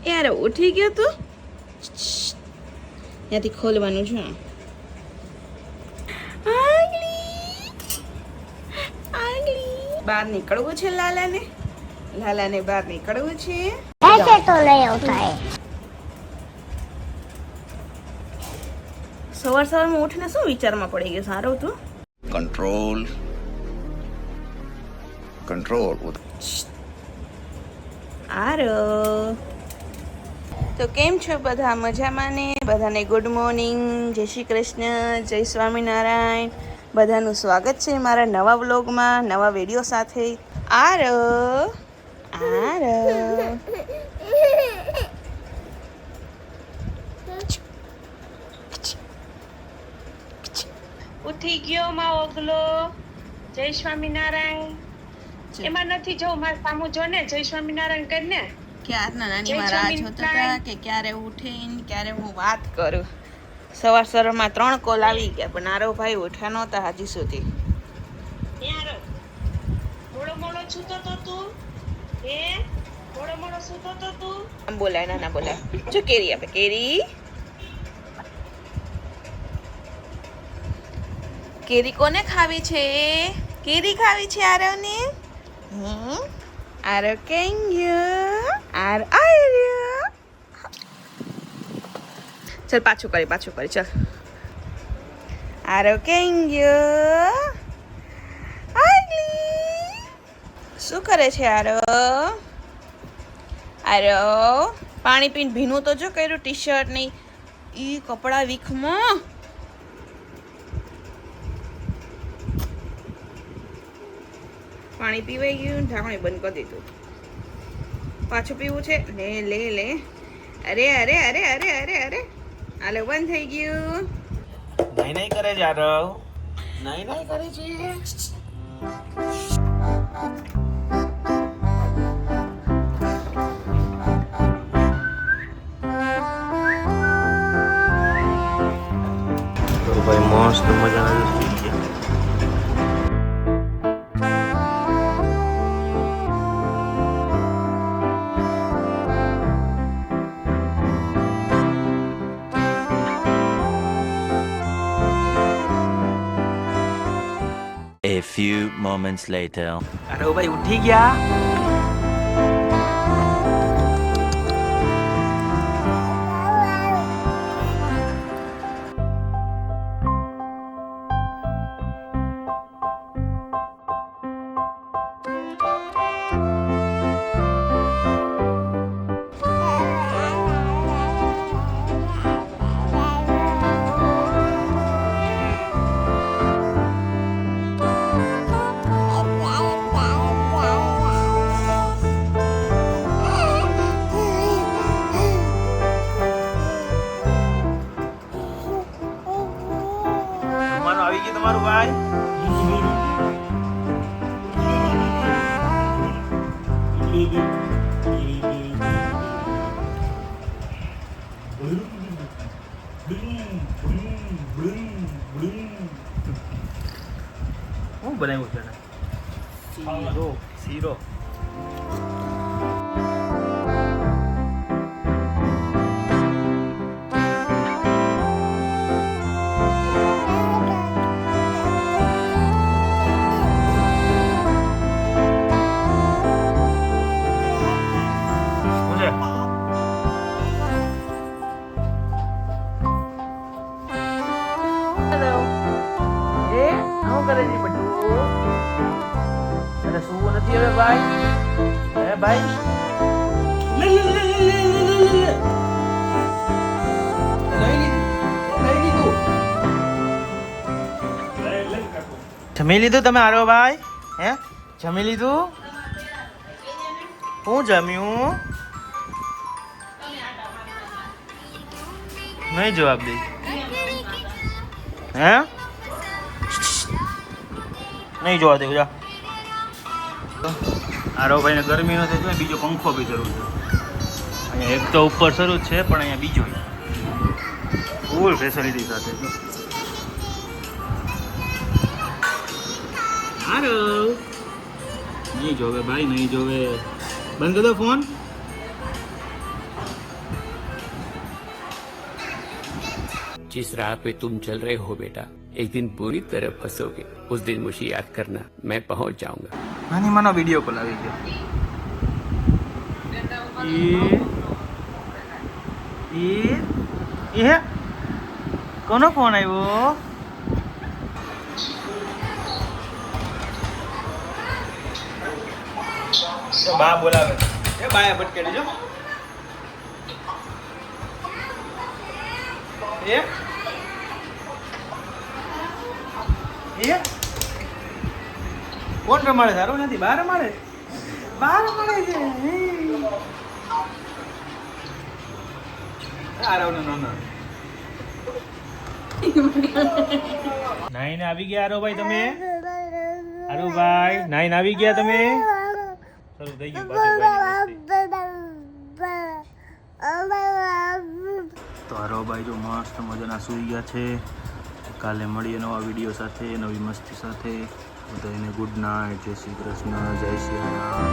યાર ઉઠી ગયો તું? ત્યાંથી ખોલવાનું છે. બહાર નીકળવું છે લાલાને. લાલાને બહાર નીકળવું છે. ऐसे तो नहीं होता है. સવારમાં ઉઠીને શું વિચારમાં પડી ગયો સારો તું? કંટ્રોલ આરો તો કેમ છો બધા? મજામાં ને? બધાને ગુડ મોર્નિંગ, જય શ્રી કૃષ્ણ, જય સ્વામિનારાયણ. બધાનું સ્વાગત છે મારા નવા વ્લોગમાં, નવા વિડીયો સાથે. આરો ઉઠી ગયો માં ઓગલો. જય સ્વામિનારાયણ. એમાં નથી જવું, મારે સામું જો ને. જય સ્વામિનારાયણ કરીને ક્યારના નાની મારા રાહ જોતા હતા કે ક્યારે ઉઠીને ક્યારે હું વાત કરું. સવારમાં 3 કોલ આવી ગયા પણ આરો ભાઈ ઉઠ્યા નહોતા હજી સુધી. મોડો સૂતો તો તું? મોડો સૂતો તો તું? આમ બોલાય ના બોલાય. જો કેરી આપે, કેરી કેરી કોને ખાવી છે? કેરી ખાવી છે આરવને? આરવ કેમ ગયો? આર્યો ચલ પાછું કરી ચલ. આરવ કેમ ગયો? શું કરે છે આરવ? પાણી પીને ભીનું તો જો કર્યું, ટી શર્ટ નહીં ઈ કપડા વીખમાં. પાણી પીવાઈ ગયું, ઢાંકણી બંધ કરી દીધું. પાછું પીવું છે? લે. અરે આલે બંધ થઈ ગયું. નહીં કરે છે આરવ. નહીં કરે છે. તો ભાઈ મસ્ત મજાના A few moments later. અરે ભાઈ ઉઠી ગયા? આવી ગયું તમારું ભાઈ? શું બનાવ્યું છે? શીરો. સુવું નથી હવે ભાઈ? હે ભાઈ? જમી લીધું તમે આરો ભાઈ? હે જમી લીધું? હું જમ્યું? નહીં જવાબ દે. હે નહીં જોવા દેવું. જા આરો ભાઈને ગરમી નથી તો બીજો પંખો બી જરૂર છે. અહીંયા એક તો ઉપર શરૂ જ છે પણ અહીંયા બીજો ફૂલ ફેસિલિટી સાથે. આરો નહીં જોવે ભાઈ, નહીં જોવે. બંધ કરી દો ફોન. जिस राह पे तुम चल रहे हो बेटा, एक दिन पूरी तरह फंसोगे। उस दिन मुझे याद करना, मैं पहुंच जाऊंगा। નાની માનો વિડીયો કોલ આવી ગયો. એ કોનો ફોન આવ્યો? બા બોલાવે. એ બાયા ભટકે દેજો. એ કોણ રમાડે? સારું નથી. બહાર રમાડે છે. નાઈને આવી ગયા આરો ભાઈ તમે? આરો ભાઈ નાઈને આવી ગયા તમે? શરૂ થઈ ગયું પાછું. તો આરો ભાઈ જો મસ્ત મજાના સૂઈ ગયા છે. કાલે મળીએ નવા વિડીયો સાથે, નવી મસ્તી સાથે. બધાને ગુડ નાઇટ, જય શ્રી કૃષ્ણ, જય શ્રી રામ.